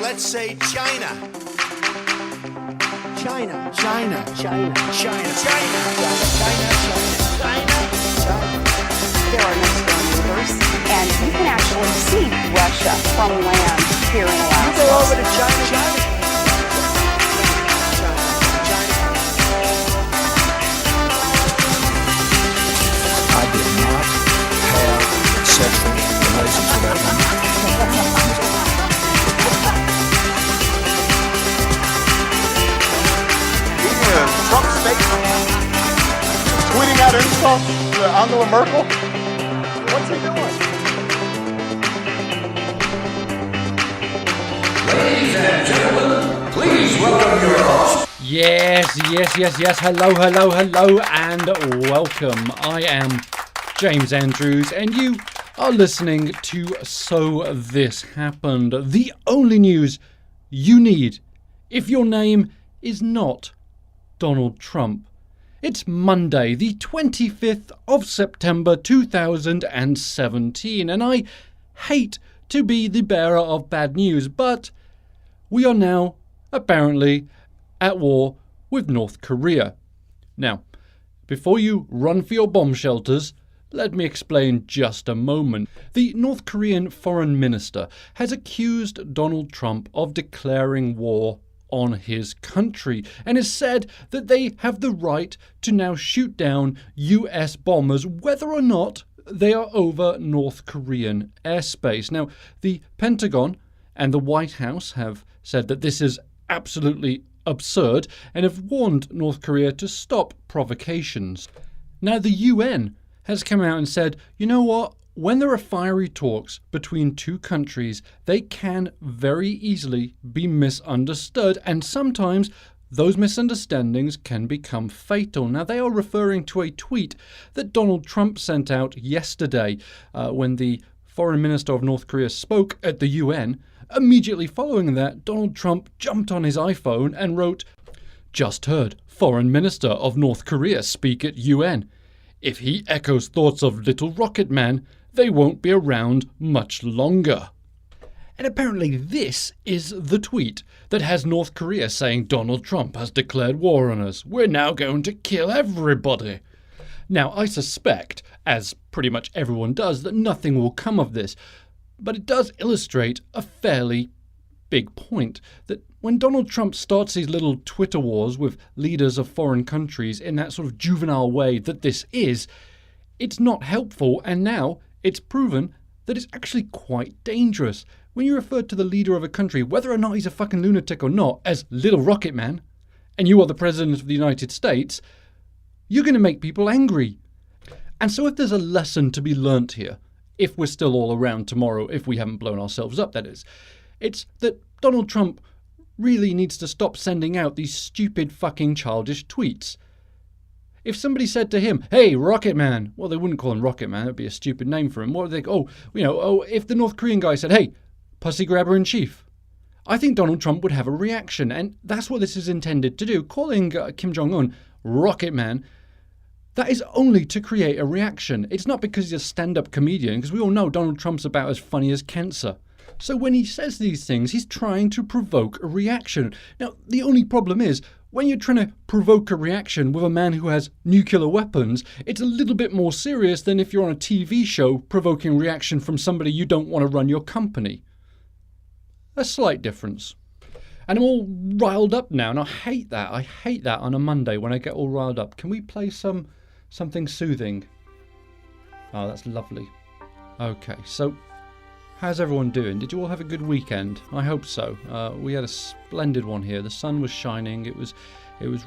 Let's say China. China. China. China. China. China. There are next door neighbors, and you can actually see Russia from land here in Alaska. Go over to China. I did not have sexual relations with that woman. Trump statement, tweeting out insults to Angela Merkel. What's he doing? Ladies and gentlemen, please welcome your host. Yes. Hello, and welcome. I am James Andrews, and you are listening to So This Happened, the only news you need if your name is not Donald Trump. It's Monday, the 25th of September 2017, and I hate to be the bearer of bad news, but we are now, apparently, at war with North Korea. Now, before you run for your bomb shelters, let me explain just a moment. The North Korean foreign minister has accused Donald Trump of declaring war on his country and has said that they have the right to now shoot down US bombers whether or not they are over North Korean airspace. Now, the Pentagon and the White House have said that this is absolutely absurd and have warned North Korea to stop provocations. Now, the UN has come out and said, you know what? When there are fiery talks between two countries, they can very easily be misunderstood, and sometimes those misunderstandings can become fatal. Now, they are referring to a tweet that Donald Trump sent out yesterday when the foreign minister of North Korea spoke at the UN. Immediately following that, Donald Trump jumped on his iPhone and wrote, "Just heard Foreign Minister of North Korea speak at UN. If he echoes thoughts of Little Rocket Man, they won't be around much longer." And apparently this is the tweet that has North Korea saying Donald Trump has declared war on us. We're now going to kill everybody. Now, I suspect, as pretty much everyone does, that nothing will come of this. But it does illustrate a fairly big point, that when Donald Trump starts these little Twitter wars with leaders of foreign countries in that sort of juvenile way that this is, it's not helpful, and now it's proven that it's actually quite dangerous. When you refer to the leader of a country, whether or not he's a fucking lunatic or not, as Little Rocket Man, and you are the President of the United States, you're going to make people angry. And so if there's a lesson to be learnt here, if we're still all around tomorrow, if we haven't blown ourselves up, that is, it's that Donald Trump really needs to stop sending out these stupid fucking childish tweets. If somebody said to him, "Hey, Rocket Man," well, they wouldn't call him Rocket Man, that'd be a stupid name for him. What would they go, if the North Korean guy said, "Hey, Pussy Grabber in Chief," I think Donald Trump would have a reaction, and that's what this is intended to do. Calling Kim Jong-un Rocket Man, that is only to create a reaction. It's not because he's a stand-up comedian, because we all know Donald Trump's about as funny as cancer. So when he says these things, he's trying to provoke a reaction. Now, the only problem is, when you're trying to provoke a reaction with a man who has nuclear weapons, it's a little bit more serious than if you're on a TV show provoking reaction from somebody you don't want to run your company. A slight difference. And I'm all riled up now, and I hate that. I hate that on a Monday when I get all riled up. Can we play something soothing? Oh, that's lovely. Okay, so how's everyone doing? Did you all have a good weekend? I hope so. We had a splendid one here. The sun was shining. It was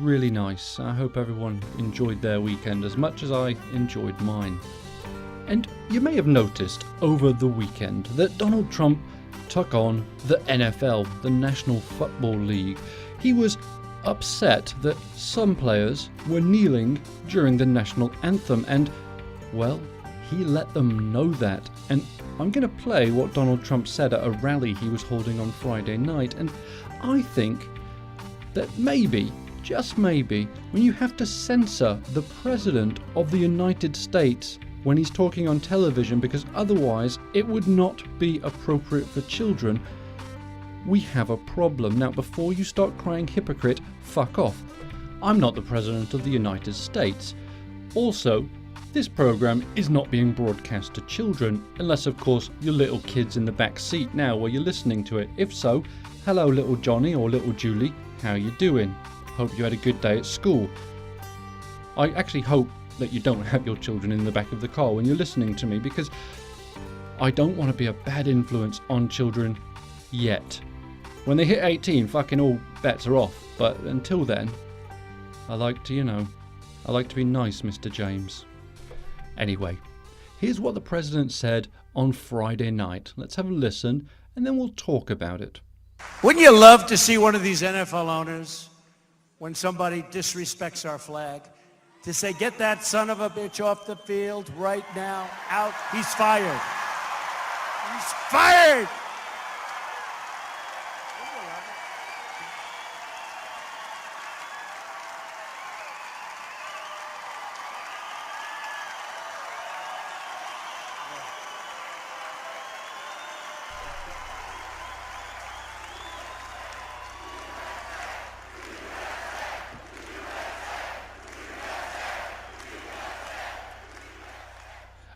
really nice. I hope everyone enjoyed their weekend as much as I enjoyed mine. And you may have noticed over the weekend that Donald Trump took on the NFL, the National Football League. He was upset that some players were kneeling during the national anthem, and, well, he let them know that. And I'm going to play what Donald Trump said at a rally he was holding on Friday night, and I think that maybe, just maybe, when you have to censor the President of the United States when he's talking on television, because otherwise it would not be appropriate for children, we have a problem. Now, before you start crying hypocrite, fuck off. I'm not the President of the United States. Also, this program is not being broadcast to children, unless of course you're little kids in the back seat now while you're listening to it. If so, hello little Johnny or little Julie, how you doing? Hope you had a good day at school. I actually hope that you don't have your children in the back of the car when you're listening to me, because I don't want to be a bad influence on children yet. When they hit 18, fucking all bets are off, but until then, I like to be nice, Mr. James. Anyway, here's what the President said on Friday night. Let's have a listen, and then we'll talk about it. Wouldn't you love to see one of these NFL owners, when somebody disrespects our flag, to say, get that son of a bitch off the field right now, out, he's fired. He's fired!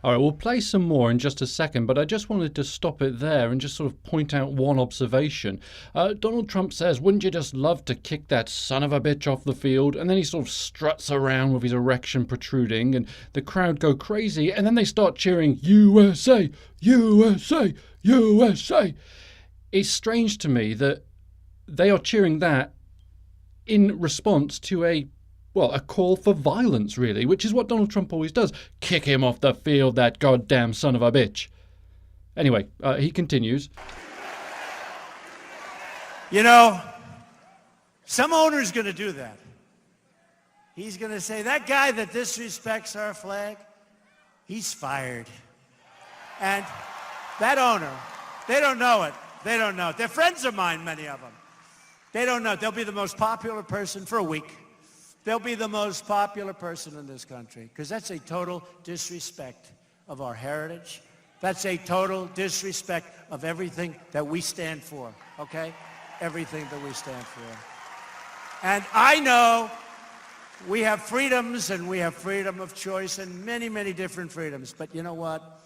Alright, we'll play some more in just a second, but I just wanted to stop it there and just sort of point out one observation. Donald Trump says, wouldn't you just love to kick that son of a bitch off the field? And then he sort of struts around with his erection protruding, and the crowd go crazy, and then they start cheering, USA, USA, USA. It's strange to me that they are cheering that in response to a call for violence, really, which is what Donald Trump always does. Kick him off the field, that goddamn son of a bitch. Anyway, he continues. You know, some owner's going to do that. He's going to say, that guy that disrespects our flag, he's fired. And that owner, they don't know it. They don't know it. They're friends of mine, many of them. They don't know it. They'll be the most popular person for a week. They'll be the most popular person in this country, because that's a total disrespect of our heritage. That's a total disrespect of everything that we stand for, okay? Everything that we stand for. And I know we have freedoms, and we have freedom of choice and many, many different freedoms. But you know what?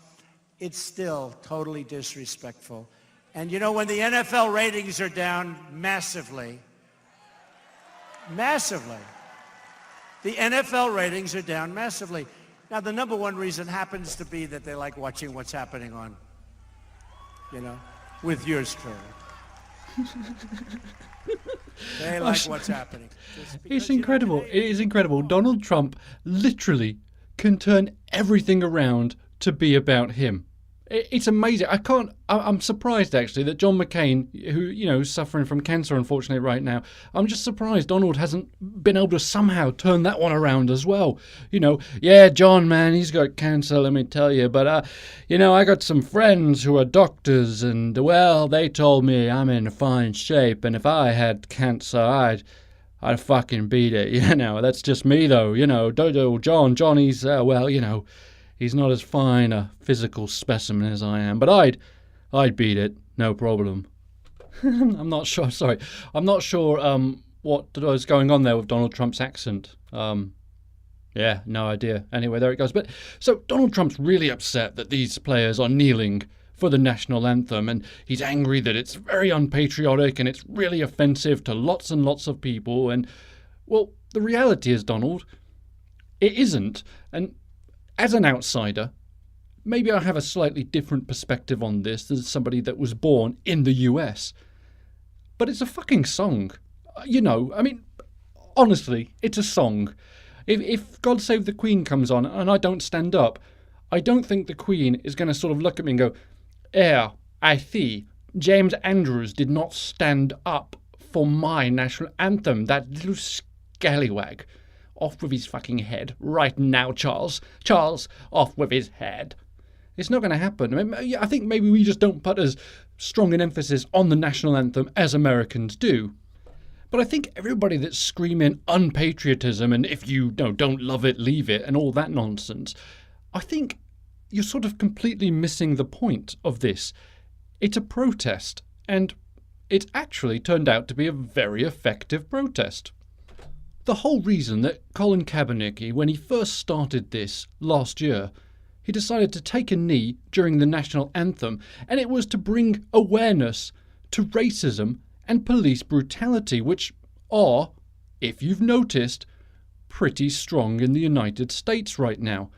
It's still totally disrespectful. And you know, when the NFL ratings are down massively, the NFL ratings are down massively. Now, the number one reason happens to be that they like watching what's happening on, with yours truly. They like what's happening. It's incredible. It is incredible. Donald Trump literally can turn everything around to be about him. It's amazing. I'm surprised, actually, that John McCain, who, suffering from cancer, unfortunately, right now, I'm just surprised Donald hasn't been able to somehow turn that one around as well. Yeah, John, man, he's got cancer, let me tell you. But, I got some friends who are doctors, and, well, they told me I'm in fine shape, and if I had cancer, I'd fucking beat it. That's just me, though. John, he's, he's not as fine a physical specimen as I am, but I'd beat it, no problem. I'm not sure what was going on there with Donald Trump's accent. Yeah, no idea. Anyway, there it goes. But so Donald Trump's really upset that these players are kneeling for the national anthem, and he's angry that it's very unpatriotic and it's really offensive to lots and lots of people. And, well, the reality is, Donald, it isn't. And as an outsider, maybe I have a slightly different perspective on this than somebody that was born in the US. But it's a fucking song. Honestly, it's a song. If God Save the Queen comes on and I don't stand up, I don't think the Queen is going to sort of look at me and go, I see, James Andrews did not stand up for my national anthem, that little scallywag. Off with his fucking head right now, Charles. Charles, off with his head. It's not going to happen. I think maybe we just don't put as strong an emphasis on the national anthem as Americans do. But I think everybody that's screaming unpatriotism and if you don't love it, leave it, and all that nonsense, I think you're sort of completely missing the point of this. It's a protest, and it actually turned out to be a very effective protest. The whole reason that Colin Kaepernick, when he first started this last year, he decided to take a knee during the national anthem, and it was to bring awareness to racism and police brutality, which are, if you've noticed, pretty strong in the United States right now.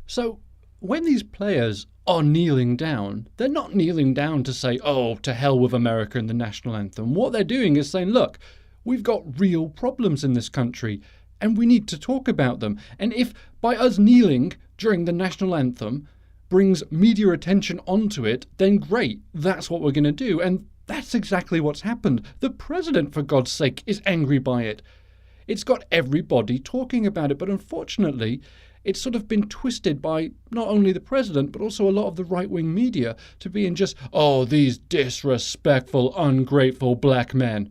So when these players are kneeling down, they're not kneeling down to say, oh, to hell with America and the national anthem. What they're doing is saying, look, we've got real problems in this country and we need to talk about them. And if by us kneeling during the national anthem brings media attention onto it, then great, that's what we're going to do. And that's exactly what's happened. The president, for God's sake, is angry by it. It's got everybody talking about it, but unfortunately, it's sort of been twisted by not only the president, but also a lot of the right-wing media to being just, oh, these disrespectful, ungrateful black men.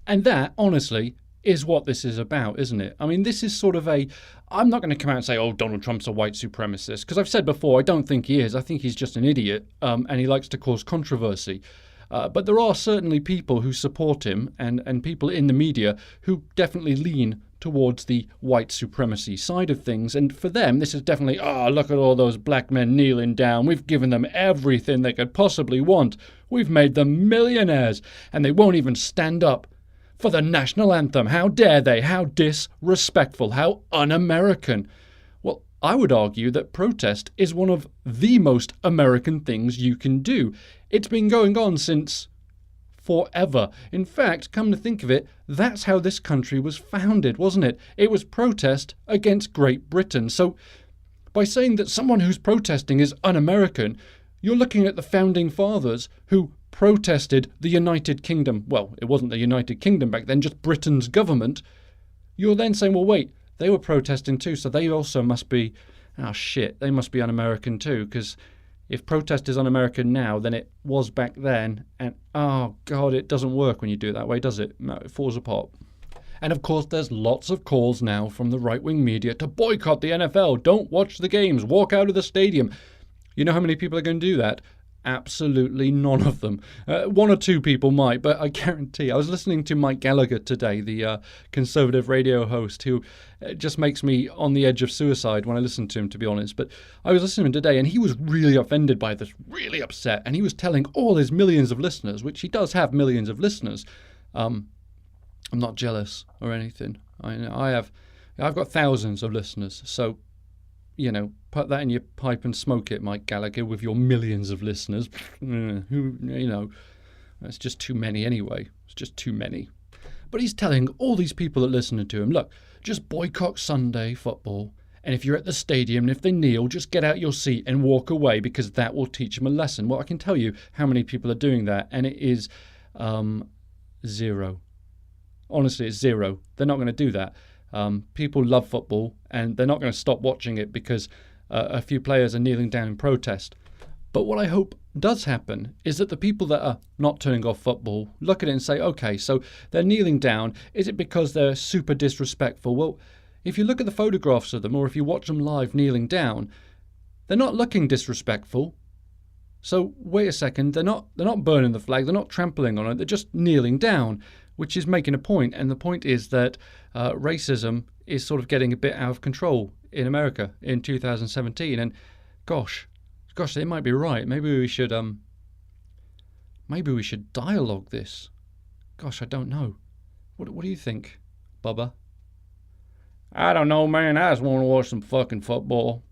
And that, honestly, is what this is about, isn't it? I mean, this is sort of I'm not going to come out and say, oh, Donald Trump's a white supremacist, because I've said before, I don't think he is. I think he's just an idiot, and he likes to cause controversy. But there are certainly people who support him and people in the media who definitely lean towards the white supremacy side of things. And for them, this is definitely, oh, look at all those black men kneeling down. We've given them everything they could possibly want. We've made them millionaires. And they won't even stand up for the national anthem. How dare they? How disrespectful. How un-American. Well, I would argue that protest is one of the most American things you can do. It's been going on since forever. In fact, come to think of it, that's how this country was founded, wasn't it? It was protest against Great Britain. So by saying that someone who's protesting is un-American, you're looking at the founding fathers who protested the United Kingdom. Well, it wasn't the United Kingdom back then, just Britain's government. You're then saying, well, wait, they were protesting too, so they also must be, oh shit, they must be un-American too, because if protest is un-American now, then it was back then. And, oh, God, it doesn't work when you do it that way, does it? No, it falls apart. And, of course, there's lots of calls now from the right-wing media to boycott the NFL. Don't watch the games. Walk out of the stadium. You know how many people are going to do that? Absolutely none of them. One or two people might, but I guarantee. I was listening to Mike Gallagher today, the conservative radio host, who just makes me on the edge of suicide when I listen to him, to be honest. But I was listening to him today, and he was really offended by this, really upset. And he was telling all his millions of listeners, which he does have millions of listeners. I'm not jealous or anything. I've got thousands of listeners, so you know, put that in your pipe and smoke it, Mike Gallagher, with your millions of listeners. That's just too many anyway. It's just too many. But he's telling all these people that listen to him, look, just boycott Sunday football. And if you're at the stadium and if they kneel, just get out your seat and walk away, because that will teach them a lesson. Well, I can tell you how many people are doing that, and it is zero. Honestly, it's zero. They're not going to do that. People love football, and they're not going to stop watching it because a few players are kneeling down in protest. But what I hope does happen is that the people that are not turning off football look at it and say, okay, so they're kneeling down. Is it because they're super disrespectful? Well, if you look at the photographs of them, or if you watch them live kneeling down, they're not looking disrespectful. So wait a second, they're not burning the flag, they're not trampling on it, they're just kneeling down, which is making a point. And the point is that racism is sort of getting a bit out of control in America in 2017. And gosh, they might be right. Maybe we should dialogue this. Gosh, I don't know. What do you think, Bubba? I don't know, man. I just want to watch some fucking football.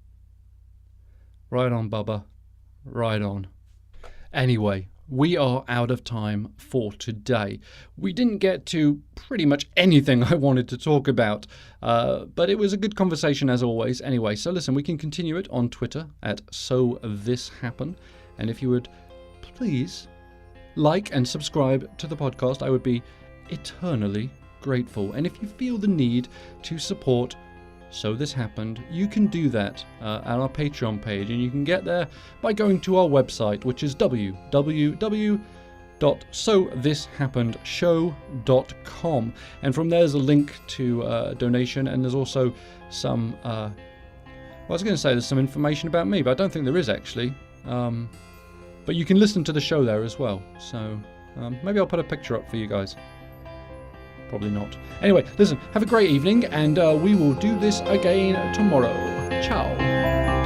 Right on, Bubba. Right on. Anyway, we are out of time for today. We didn't get to pretty much anything I wanted to talk about, but it was a good conversation as always. Anyway, so listen, we can continue it on Twitter at @SoThisHappened. And if you would please like and subscribe to the podcast, I would be eternally grateful. And if you feel the need to support So This Happened, you can do that at our Patreon page, and you can get there by going to our website, which is www.sothisHappenedshow.com, and from there's a link to donation, and there's also some I was going to say there's some information about me, but I don't think there is actually. But you can listen to the show there as well. So maybe I'll put a picture up for you guys. Probably not. Anyway, listen, have a great evening, and we will do this again tomorrow. Ciao.